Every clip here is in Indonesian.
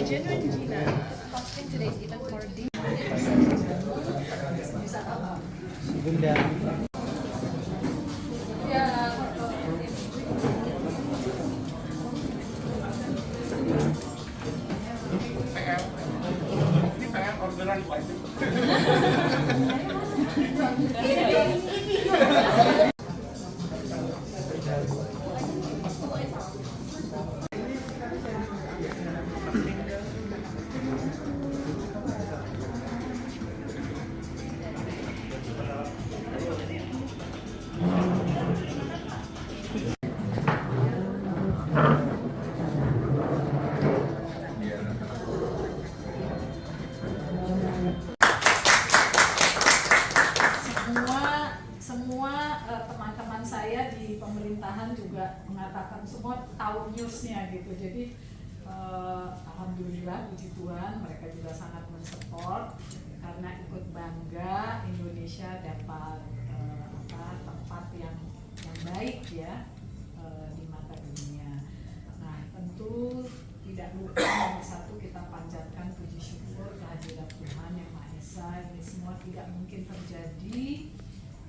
genuine Gina. Hosting today's event for the Bunda. Ini pengen orderan wajib. Teman-teman saya di pemerintahan juga mengatakan semua tahu newsnya gitu. Jadi alhamdulillah puji Tuhan mereka juga sangat mensupport karena ikut bangga Indonesia dapat tempat yang baik ya di mata dunia. Nah tentu tidak lupa nomor satu kita panjatkan puji syukur kehadirat Tuhan Yang Maha Esa. Ini semua tidak mungkin terjadi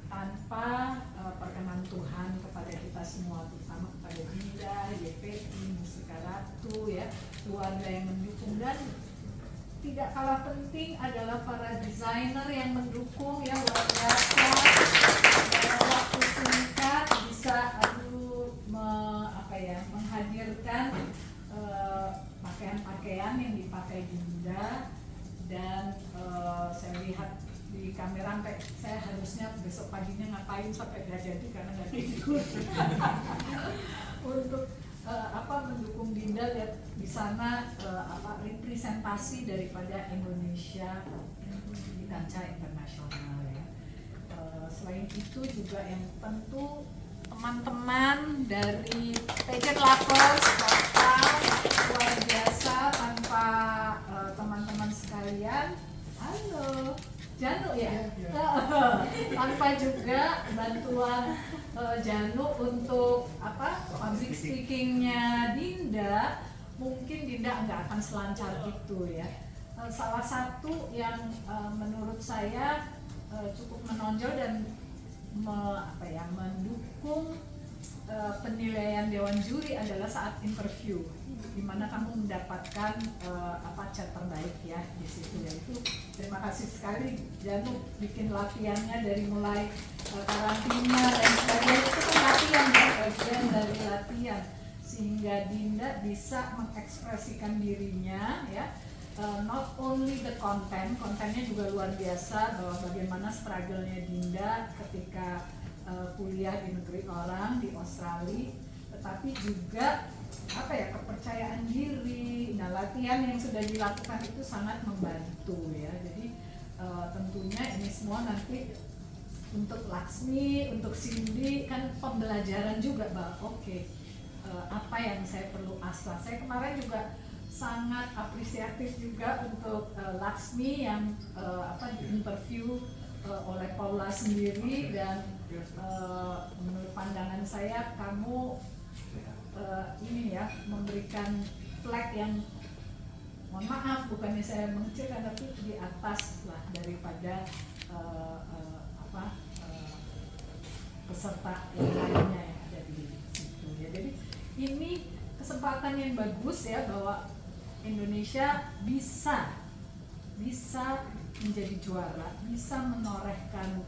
tanpa perkenan Tuhan kepada kita semua, terutama kepada Dinda, YPI, Mustika Ratu ya, keluarga yang mendukung, dan tidak kalah penting adalah para desainer yang mendukung ya, luar biasa. Dalam waktu singkat bisa menghadirkan pakaian-pakaian yang dipakai Dinda, dan saya lihat di kamera sampai saya harusnya besok paginya ngapain sampai nggak jadi karena nggak tidur. Untuk mendukung Dinda, lihat di sana representasi daripada Indonesia di kancah internasional ya. Selain itu juga yang tentu teman-teman dari Pageant Lovers total luar biasa, tanpa teman-teman sekalian, halo Janu ya, tanpa juga bantuan Janu untuk public speakingnya Dinda, mungkin Dinda nggak akan selancar itu ya. Salah satu yang menurut saya cukup menonjol dan mendukung penilaian Dewan Juri adalah saat interview, di mana kamu mendapatkan cat terbaik ya di situ, yaitu terima kasih sekali Janu bikin latihannya dari mulai karantina dan sebagainya, itu kan latihan ya, bagian dari latihan sehingga Dinda bisa mengekspresikan dirinya ya. Not only the kontennya juga luar biasa, bahwa bagaimana struggle-nya Dinda ketika kuliah di negeri orang di Australia, tetapi juga kepercayaan diri. Nah, latihan yang sudah dilakukan itu sangat membantu ya. Jadi tentunya ini semua nanti untuk Laksmi, untuk Cindy kan pembelajaran juga, bahwa apa yang saya perlu asah. Saya kemarin juga sangat apresiatif juga untuk Laksmi yang diinterview oleh Paula sendiri, dan menurut pandangan saya kamu memberikan flag yang, mohon maaf bukannya saya mengecilkan, tapi di atas lah daripada peserta yang lainnya yang ada di situ ya. Jadi ini kesempatan yang bagus ya, bahwa Indonesia bisa menjadi juara, bisa menorehkan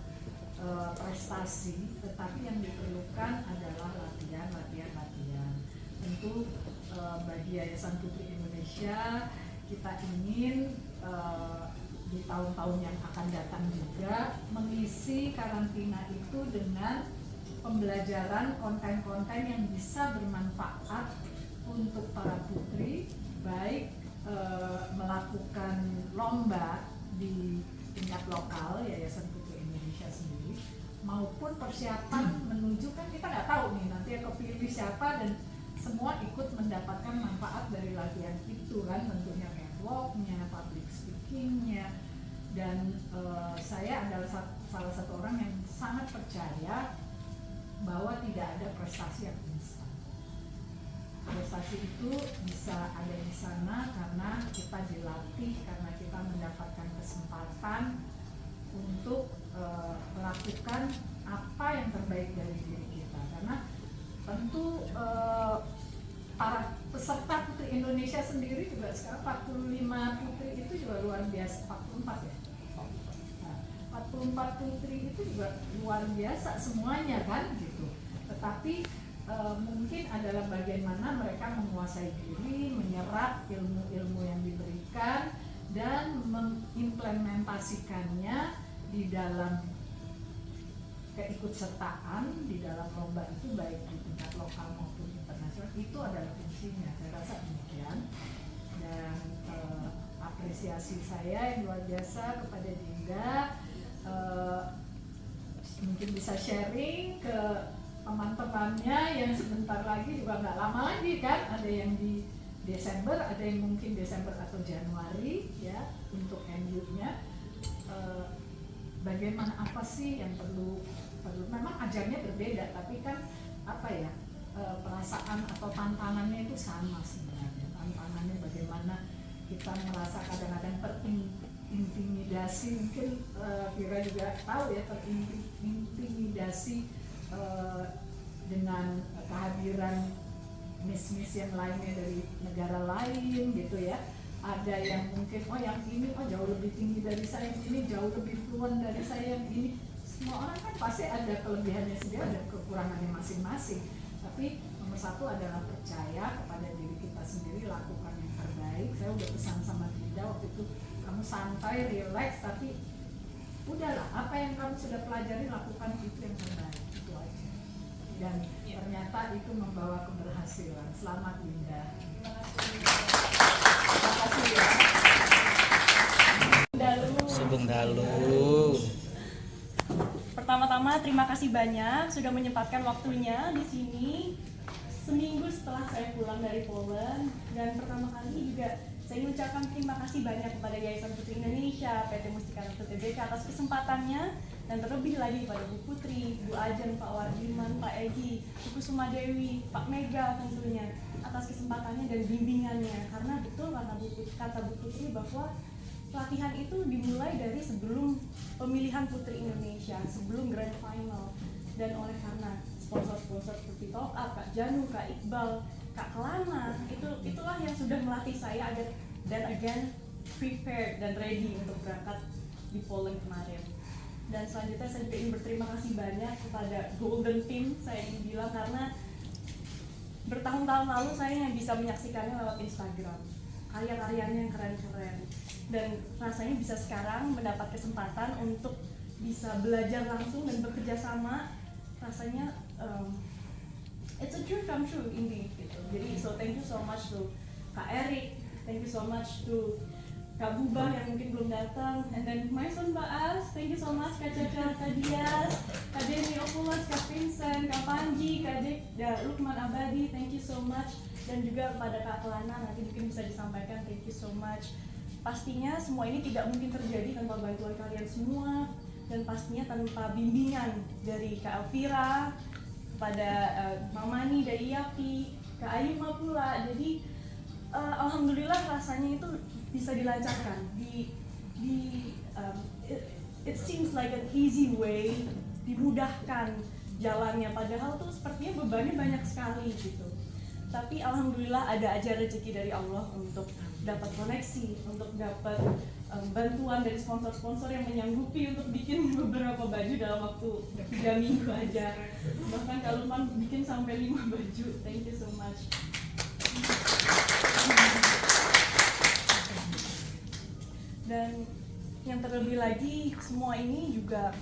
prestasi, tetapi yang diperlukan adalah latihan. Tentu bagi Yayasan Putri Indonesia, kita ingin di tahun-tahun yang akan datang juga mengisi karantina itu dengan pembelajaran konten-konten yang bisa bermanfaat untuk para putri, baik melakukan lomba di tingkat lokal Yayasan Putri Indonesia sendiri, maupun persiapan menuju, kan kita nggak tahu nih nanti yang kepilih siapa, dan semua ikut mendapatkan manfaat dari latihan itu kan, tentunya catwalk-nya, public speaking-nya. Dan saya adalah salah satu orang yang sangat percaya bahwa tidak ada prestasi yang instan. Prestasi itu bisa ada di sana karena kita peserta dilatih karena kita mendapatkan kesempatan untuk melakukan apa yang terbaik dari diri kita. Karena tentu para peserta Putri Indonesia sendiri juga sekarang 45 putri itu juga luar biasa, 44 ya. Nah, 44 putri itu juga luar biasa semuanya kan gitu. Tetapi mungkin adalah bagaimana mereka menguasai diri, menyerap ilmu-ilmu yang diberikan dan mengimplementasikannya di dalam keikutsertaan di dalam lomba itu, baik di tingkat lokal maupun internasional. Itu adalah fungsinya, saya rasa demikian. Dan apresiasi saya yang luar biasa kepada Dinda, mungkin bisa sharing ke teman-temannya yang sebentar lagi, juga nggak lama lagi kan, ada yang di Desember, ada yang mungkin Desember atau Januari ya untuk MU-nya. Bagaimana, apa sih yang perlu memang ajarnya berbeda, tapi kan apa ya, perasaan atau tantangannya itu sama sebenarnya. Tantangannya bagaimana kita merasa kadang-kadang terintimidasi, mungkin Vira juga tahu ya, terintimidasi dengan kehadiran miss-miss yang lainnya dari negara lain gitu ya. Ada yang mungkin, oh yang ini jauh lebih tinggi dari saya, yang ini jauh lebih fluent dari saya, yang ini. Semua orang kan pasti ada kelebihannya sendiri, ada kekurangannya masing-masing. Tapi nomor satu adalah percaya kepada diri kita sendiri, lakukan yang terbaik. Saya udah pesan sama Dinda waktu itu, kamu santai, relax, tapi udahlah, apa yang kamu sudah pelajari lakukan itu yang terbaik, itu aja. Dan ternyata itu membawa keberhasilan. Selamat Dinda. Terima kasih ya. Sugeng Dalu. Pertama-tama terima kasih banyak sudah menyempatkan waktunya di sini seminggu setelah saya pulang dari Poland. Dan pertama kali juga saya mengucapkan terima kasih banyak kepada Yayasan Putri Indonesia, PT Mustika Ratu Tbk atas kesempatannya, dan terlebih lagi kepada Bu Putri, Bu Ajen, Pak Wardiman, Pak Egi, Bu Kusuma Dewi, Pak Mega tentunya atas kesempatannya dan bimbingannya. Karena betul kata Bu Putri bahwa pelatihan itu dimulai dari sebelum pemilihan Putri Indonesia, sebelum Grand Final. Dan oleh karena sponsor-sponsor seperti Top Up, Kak Janu, Kak Iqbal, Kak Kelana, itulah yang sudah melatih saya agar dan again prepared dan ready untuk berangkat di Poland kemarin. Dan selanjutnya saya ingin berterima kasih banyak kepada Golden Team, saya ingin bilang, karena bertahun-tahun lalu saya yang bisa menyaksikannya lewat Instagram, karya-karyanya yang keren-keren. Dan rasanya bisa sekarang mendapat kesempatan untuk bisa belajar langsung dan bekerja sama, rasanya it's a dream come true indeed gitu. Jadi so thank you so much to Kak Erik, thank you so much to Kak Bubah yang mungkin belum datang, and then my son Mbak As, thank you so much Kak Caca, Kak Dias, Kak Denny Opulas, Kak Vincent, Kak Panji, Kak Lukman Abadi, thank you so much. Dan juga kepada Kak Kelana, nanti mungkin bisa disampaikan, thank you so much. Pastinya semua ini tidak mungkin terjadi tanpa bantuan kalian semua, dan pastinya tanpa bimbingan dari Kak Elvira, kepada Mamani dari IAPI, Kak Ayuma pula. Jadi alhamdulillah rasanya itu bisa dilancarkan. It seems like an easy way, dimudahkan jalannya, padahal tuh sepertinya bebannya banyak sekali gitu. Tapi alhamdulillah ada aja rezeki dari Allah untuk dapat koneksi, untuk dapat bantuan dari sponsor-sponsor yang menyanggupi untuk bikin beberapa baju dalam waktu 3 minggu aja. Bahkan Kak Lukman bikin sampai 5 baju. Thank you so much. Dan yang terlebih lagi, semua ini juga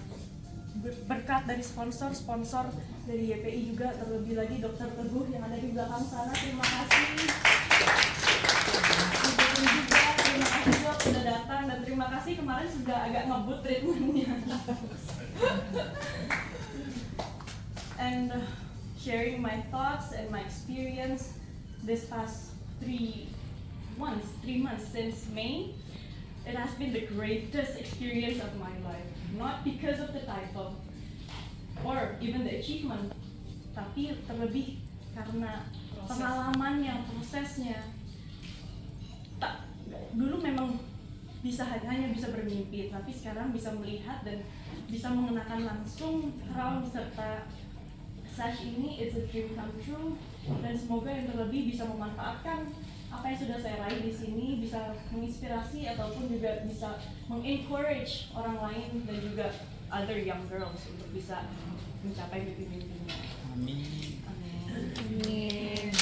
berkat dari sponsor-sponsor dari YPI juga, terlebih lagi Dr. Teguh yang ada di belakang sana. Terima kasih. Terima kasih Dok sudah datang, dan terima kasih kemarin sudah agak ngebut treatmentnya. And sharing my thoughts and my experience this past 3 months since May, it has been the greatest experience of my life. Not because of the title or even the achievement, tapi terlebih karena pengalamannya, prosesnya. dulu memang hanya bisa bermimpi, tapi sekarang bisa melihat dan bisa mengenakan langsung crown serta sash ini. It's a dream come true, dan semoga yang terlebih bisa memanfaatkan apa yang sudah saya raih di sini, bisa menginspirasi ataupun juga bisa mengencourage orang lain dan juga other young girls untuk bisa mencapai mimpi-mimpinya. Amin. Amin.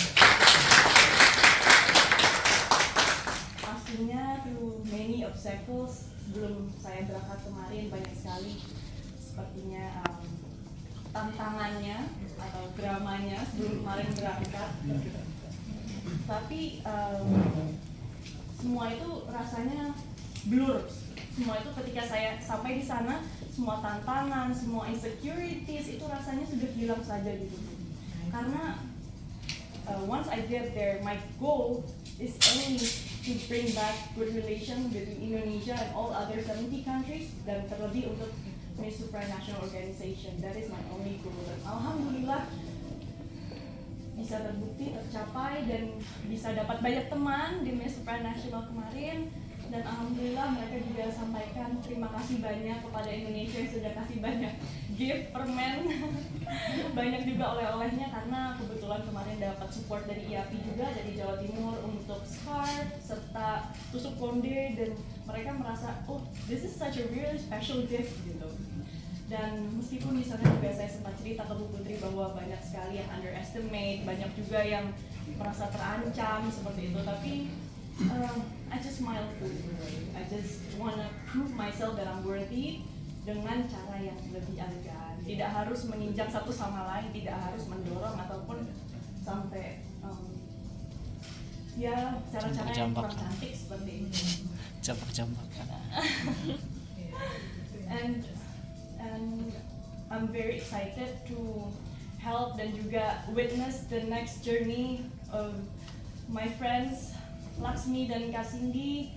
Pastinya through many obstacles sebelum saya berangkat kemarin banyak sekali sepertinya tantangannya atau dramanya sebelum kemarin berangkat. Tapi semua itu rasanya blur. Semua itu ketika saya sampai di sana, semua tantangan, semua insecurities itu rasanya sudah hilang saja gitu. Karena once I get there, my goal is only to bring back good relation between Indonesia and all other 70 countries, dan terlebih untuk Miss Supranational Organization. That is my only goal. Dan alhamdulillah bisa terbukti, tercapai, dan bisa dapat banyak teman di Miss Supranational kemarin. Dan alhamdulillah mereka juga sampaikan terima kasih banyak kepada Indonesia yang sudah kasih banyak gift, permen, banyak juga oleh-olehnya, karena kebetulan kemarin dapat support dari IAPI juga dari Jawa Timur untuk scarf serta tusuk konde, dan mereka merasa oh this is such a really special gift gitu. Dan meskipun di sana juga saya sempat cerita ke Bu Putri bahwa banyak sekali yang underestimate, banyak juga yang merasa terancam seperti itu, tapi I just smile through it. I just wanna prove myself that I'm worthy dengan cara yang lebih elegan. Tidak harus menginjak satu sama lain, tidak harus mendorong ataupun sampai ya cara-cara yang kurang cantik seperti ini. Jampak-jampak. And I'm very excited to help dan juga witness the next journey of my friends Laksmi dan Kak Cindy.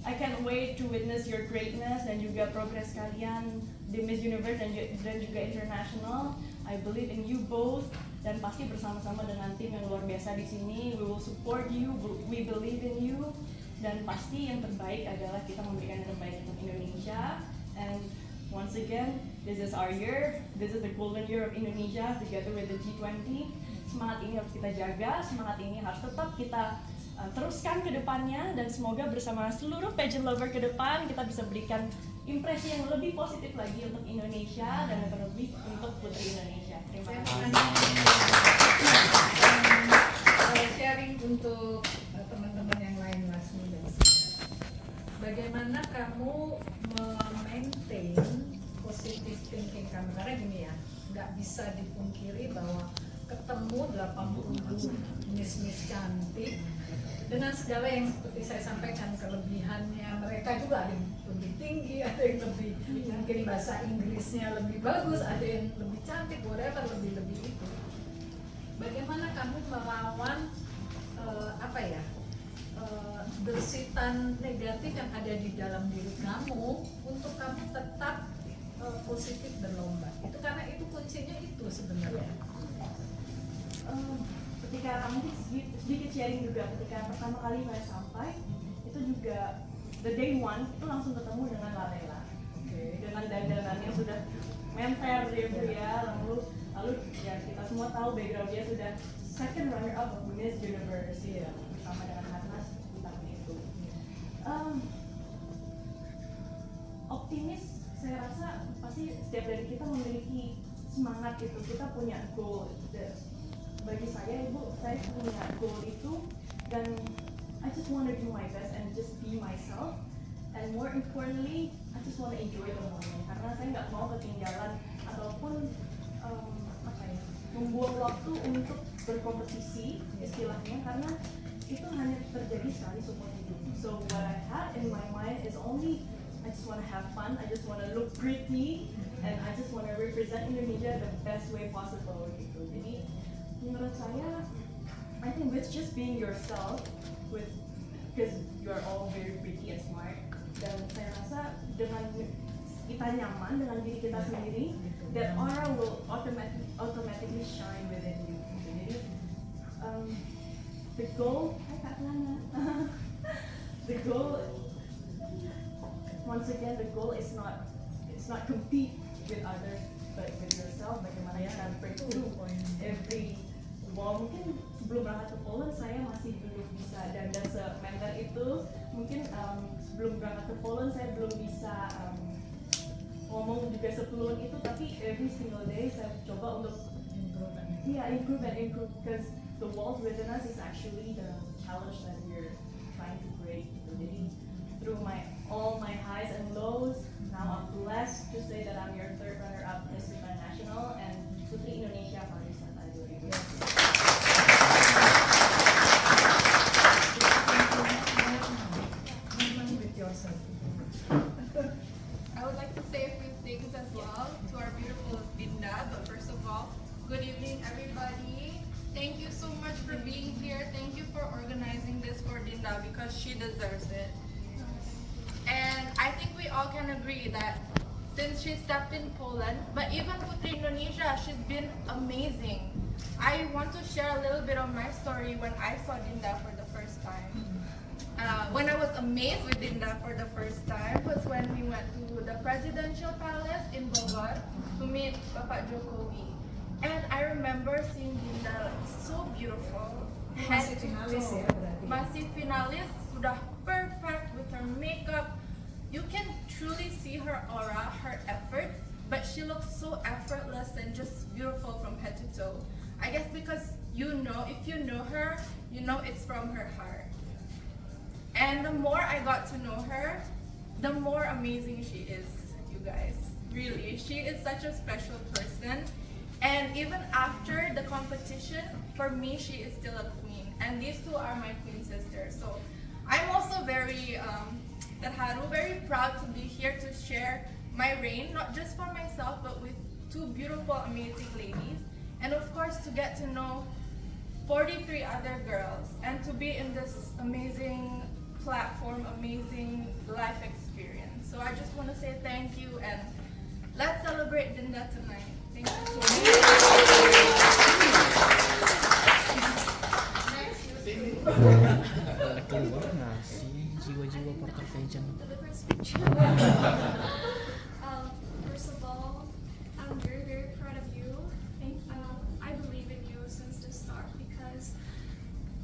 I can't wait to witness your greatness dan juga progress kalian di Miss Universe dan juga International. I believe in you both, dan pasti bersama-sama dengan tim yang luar biasa di sini. We will support you, we believe in you, dan pasti yang terbaik adalah kita memberikan yang terbaik untuk Indonesia. And once again, this is our year. This is the golden year of Indonesia together with the G20. Semangat ini harus kita jaga, semangat ini harus tetap kita teruskan ke depannya, dan semoga bersama seluruh pageant lover ke depan kita bisa berikan impresi yang lebih positif lagi untuk Indonesia dan terlebih untuk Putri Indonesia. Terima kasih. Sharing untuk teman-teman yang lain, Lasmi dan bagaimana kamu maintain positive thinking kamu, karena gini ya, nggak bisa dipungkiri bahwa ketemu 80 miss cantik dengan segala yang seperti saya sampaikan kelebihannya, mereka juga ada yang lebih tinggi, ada yang lebih mungkin bahasa Inggrisnya lebih bagus, ada yang lebih cantik, whatever, lebih itu. Bagaimana kamu melawan bersitan negatif yang ada di dalam diri kamu untuk kamu tetap positif berlomba? Itu karena itu kuncinya itu sebenarnya. Ketika kami sedikit sharing juga, ketika pertama kali saya sampai itu juga the day one itu langsung ketemu dengan Lallela, dengan dandanan yang sudah memper dia Bu ya, lalu ya kita semua tahu background dia sudah second runner up of Miss Universe ya, bersama dengan Harnas di tahun itu. Optimis, saya rasa pasti setiap dari kita memiliki semangat itu, kita punya goal. Bagi saya, Ibu, saya punya goal itu, dan I just want to do my best and just be myself, and more importantly, I just want to enjoy the moment, karena saya nggak mau ketinggalan ataupun membuang waktu untuk berkompetisi istilahnya, karena itu hanya terjadi sekali seumur hidup. So what I had in my mind is only I just want to have fun, I just want to look pretty, and I just want to represent Indonesia the best way possible gitu. Jadi menurut saya, I think with just being yourself, because you are all very pretty and smart, dan saya rasa dengan kita nyaman dengan diri kita sendiri, that aura will automatically shine within you. Jadi the goal, Kak Lana, the goal, once again, the goal is not, it's not compete with others, but with yourself. Bagaimana kita break through every wall. Mungkin sebelum berangkat ke Poland saya masih belum bisa dandan sementer itu. Mungkin sebelum berangkat ke Poland saya belum bisa ngomong juga sepuluhan itu. Tapi every single day saya coba untuk improve and improve, because the walls within us is actually the challenge that we're trying to break. Jadi through all my highs and lows, now I'm blessed to say that I'm your third runner-up Miss International and Putri Indonesia Pariwisata 2020. I would like to say a few things as well to our beautiful Dinda, but first of all, good evening everybody. Thank you so much for being here. Thank you for organizing this for Dinda because she deserves it. And I think we all can agree that since she stepped in Poland, but even Putri Indonesia, she's been amazing. I want to share a little bit of my story when I saw Dinda for the first time. When I was amazed with Dinda for the first time was when we went to the presidential palace in Bogor to meet Bapak Jokowi. And I remember seeing Dinda like so beautiful. Masih finalis ya berarti. Masih finalis, sudah perfect with her makeup. You can truly see her aura, her efforts, but she looks so effortless and just beautiful from head to toe. I guess because if you know her, you know it's from her heart. And the more I got to know her, the more amazing she is, you guys. Really, she is such a special person. And even after the competition, for me, she is still a queen. And these two are my queen sisters. So I'm also very terharu, very proud to be here to share my reign, not just for myself, but with two beautiful, amazing ladies. And of course, to get to know 43 other girls and to be in this amazing platform, amazing life experience. So I just want to say thank you and let's celebrate Dinda tonight. Thank you so much. Keluar nggak sih jiwa-jiwa Porter Pageant? First of all, I'm very, very proud of you. I believe in you since the start because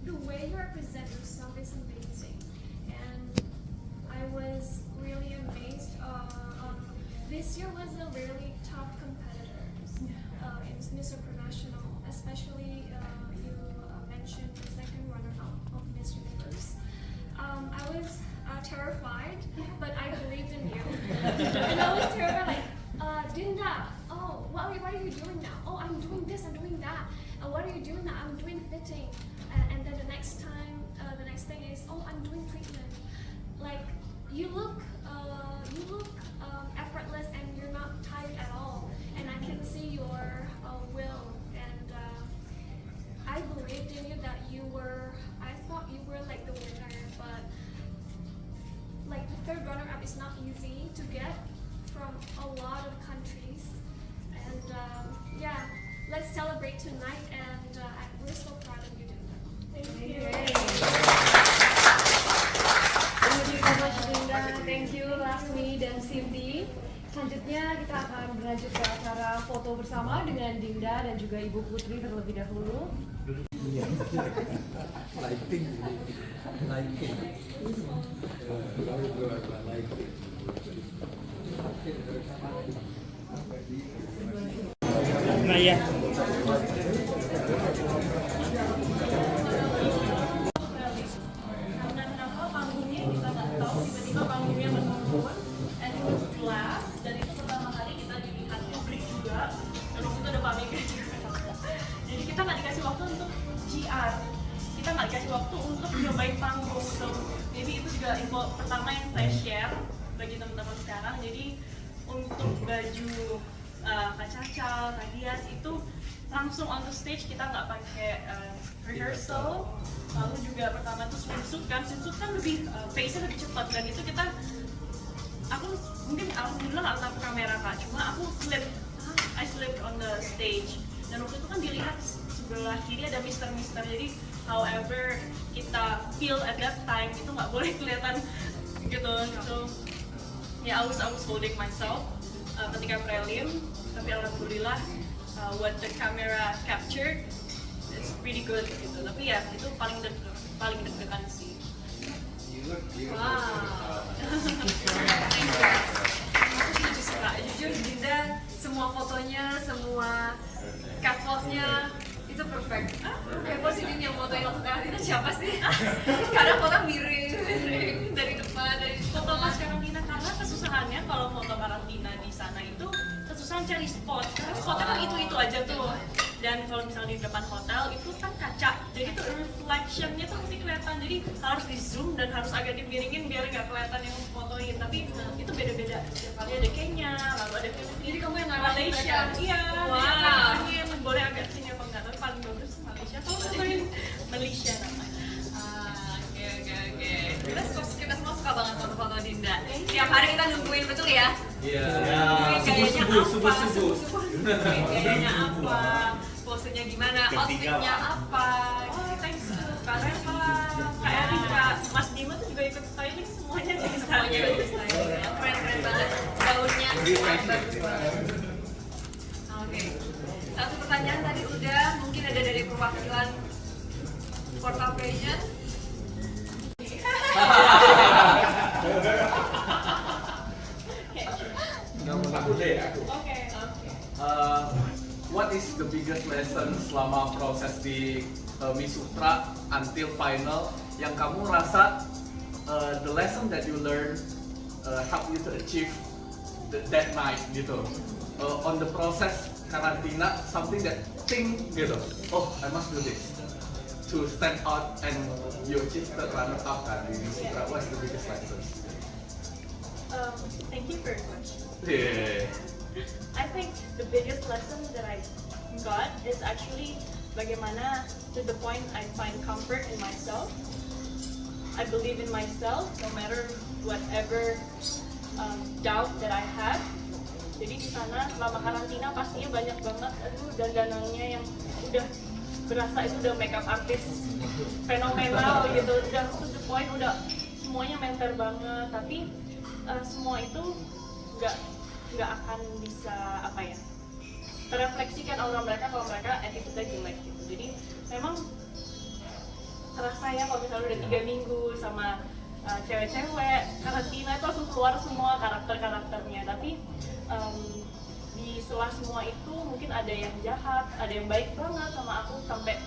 the way you represent yourself is amazing. And I was really amazed. This year was a really tough competitors in Miss International, especially you mentioned the second runner-up of Miss Universe. I was terrified, but I believed in you. And I was terrified, like, Dinda, oh, what are you doing now? Oh, I'm doing this, I'm doing that. What are you doing now? I'm doing fitting. And then the next thing is, oh, I'm doing treatment. Like, you look effortless and you're not tired at all. And I can see your will. And I believed in you that I thought you were like the winner, but like the third runner-up is not easy to get from a lot of countries. And yeah, let's celebrate tonight, and we're so proud of you, Dinda. Thank you. Thank you so much, Dinda. Thank you, Lasmi dan Cindy. Selanjutnya kita akan berlanjut ke acara foto bersama dengan Dinda dan juga Ibu Putri terlebih dahulu. Nah ya. Kenapa panggungnya kita nggak tahu, tiba-tiba panggungnya menurun, and it was glass, dan itu pertama kali kita dilihat publik juga, dan waktu itu ada Pak Mega juga. Jadi kita nggak dikasih waktu untuk GR, kita nggak dikasih waktu untuk nyobain panggung. So jadi itu juga info pertama yang saya share bagi teman-teman sekarang. Jadi untuk baju Kak Caca, Kak Dias itu langsung on the stage, kita nggak pakai rehearsal. Lalu juga pertama itu swimsuit kan lebih pace-nya lebih cepat, dan itu aku mungkin alhamdulillah nggak tahu kamera Kak, cuma aku I slipped on the stage, dan waktu itu kan dilihat sebelah kiri ada mister, jadi however kita feel at that time itu nggak boleh kelihatan gitu. So yeah, I was holding myself ketika prelim, tapi alhamdulillah what the camera captured it's pretty good gitu. Tapi ya itu paling deg-degan sih. Wow. Aku setuju suka. Jujur Dinda, semua fotonya, semua catwalknya itu perfect. Siapa sih Din yang fotoin waktu karantina siapa sih? Karena foto miring dari depan, dari Foto pas karantina karena kesusahannya kalau foto karantina di sana itu kesusahan cari spot. Karena spotnya kan itu aja tuh. Dan kalau misalnya di depan hotel itu kan kaca, jadi tuh reflectionnya tuh mesti kelihatan. Jadi harus di zoom dan harus agak dimiringin biar nggak kelihatan yang fotoin. Tapi itu beda-beda. Setiap kali ada Kenya, lalu ada Filipina. Jadi kamu yang ngarahin Malaysia. mereka? Iya. Wow. Jadi boleh agak sini apa enggak? Tapi paling bagus Malaysia. Kalau fotoin Malaysia namanya. Oke. Kita semua suka banget foto-foto Dinda. Tiap hari kita nungguin, betul ya? Iya. Gayanya apa? Subuh. Gayanya apa? Posenya gimana? Outfitnya apa? Oh, thanks to Kak Reva, Kak Erika, Mas Dima tuh juga ikut styling semuanya di Semuanya Instagram. bagus styling. Keren banget. Gaunnya bagus banget. Oke. Satu pertanyaan tadi udah, mungkin ada dari perwakilan Portal Pageant. Aku deh. Oke. What is the biggest lesson selama proses di Miss Sutra until final yang kamu rasa the lesson that you learn help you to achieve that night gitu, on the process karantina, something that think gitu, oh I must do this to stand out and you achieve the runner up kan di Miss Sutra. What's the biggest lesson? Thank you for your question. Yeah. I think the biggest lesson that I got is actually bagaimana to the point I find comfort in myself. I believe in myself no matter whatever doubt that I have. Jadi di sana selama karantina pastinya banyak banget dandanannya yang udah berasa itu udah makeup artist fenomenal gitu, udah to the point udah semuanya menter banget, tapi semua itu nggak akan bisa apa ya terefleksikan aura mereka kalau mereka attitude-nya jelek gitu. Jadi memang terasa ya kalau misalnya udah 3 minggu sama cewek-cewek karantina itu langsung keluar semua karakternya, tapi di setelah semua itu mungkin ada yang jahat, ada yang baik banget sama aku sampai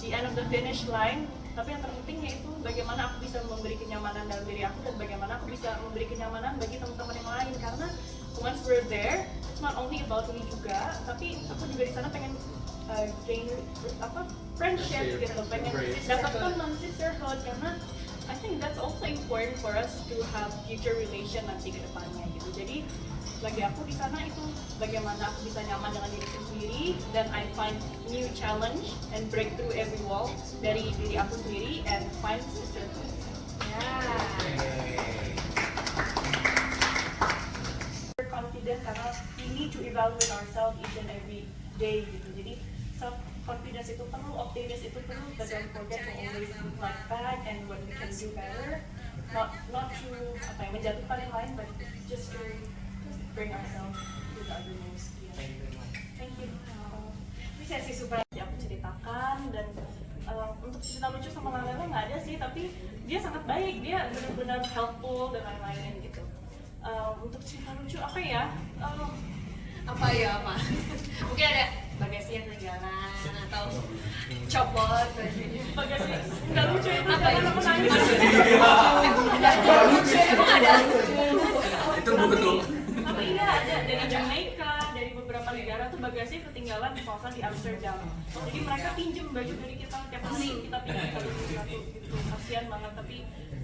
di end of the finish line. Tapi yang terpenting yaitu bagaimana aku bisa memberi kenyamanan dalam diri aku dan bagaimana aku bisa memberi kenyamanan bagi teman-teman yang lain, karena once we're there, it's not only about me juga, tapi aku juga di sana pengen gain friendship gitu, pengen dapat teman sisterhood, karena I think that's also important for us to have future relation nanti ke depannya gitu. Jadi bagi aku di sana itu bagaimana aku bisa nyaman dengan diriku sendiri dan I find new challenge and break through every wall dari diri aku sendiri and find sisterhood. We're confident karena we need to evaluate ourselves each and every day gitu. Jadi self confidence itu perlu, optimis itu perlu, but don't forget to always look back and what we can do better. Not to menjatuhkan yang lain, but just to bring ourselves to the uttermost. Thank you. Ini sesi super yang aku ceritakan, dan untuk cerita lucu sama Lela nggak ada sih, tapi dia sangat baik, dia benar-benar helpful dan lain-lain gitu. Untuk cerita lucu apa ya? Apa? Mungkin ada bagasi yang ketinggalan atau copot bajunya. Bagasi nggak lucu itu, Apa jangan itu? aku nangis. Emang ada lucu. Itu betul. Tapi iya ada dari Jamaica, dari beberapa negara tuh bagasi ketinggalan misalkan di Amsterdam. Jadi mereka pinjem baju dari kita tiap hari, kita pinjam satu gitu. Kasian banget, tapi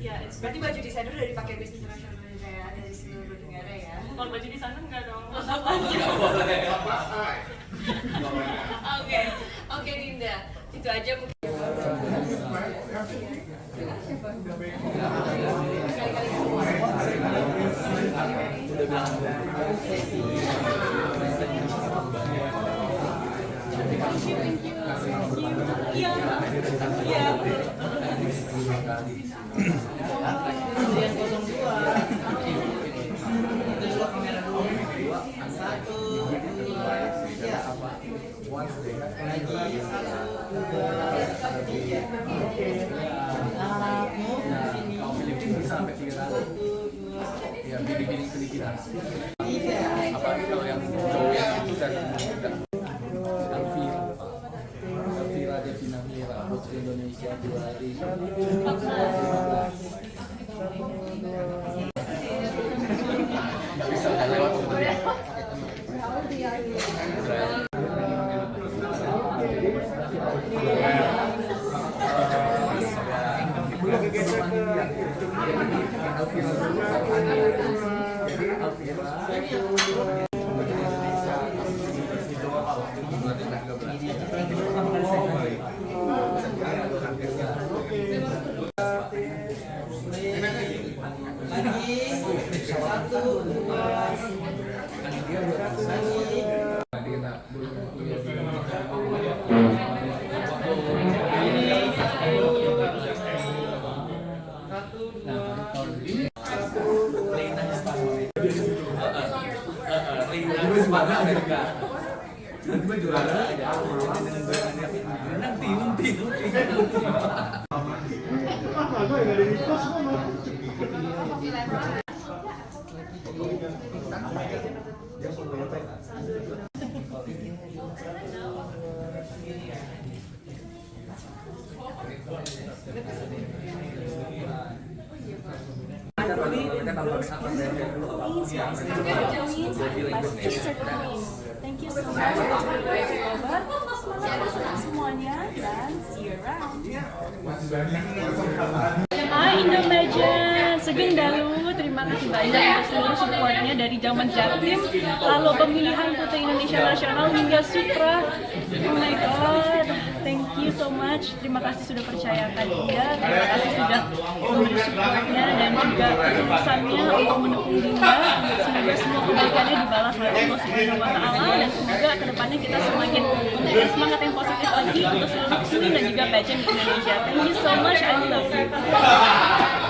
ya Berarti baju desainer udah dipakai bis internasional kayak dari seluruh negara ya. kalau baju di sana enggak dong. Oke Dinda, itu aja mungkin. Iya, kira-kira ya bini-bini kita. Apa kalau yang cowok yang itu dan Elvira Devina Mira Putri Indonesia 2015. Nggak bisa lewat umurnya. Thank you so much. Semangat semuanya dan see you around. Hai Indomagian, Sugeng Dalu, terima kasih banyak untuk seluruh supportnya dari zaman Jatim, lalu pemilihan Putri Indonesia Nasional hingga Sutra. Oh my god, thank you so much. Terima kasih sudah percayakan Dinda, terima kasih sudah memberi supportnya dan juga ketulusannya untuk mendukung Dinda. Semoga semua kebaikannya dibalas oleh Allah Subhanahu wa Ta'ala dan semoga kedepannya kita semakin memberikan semangat yang positif lagi untuk seluruh swing dan juga pageant di Indonesia. Thank you so much, I love you.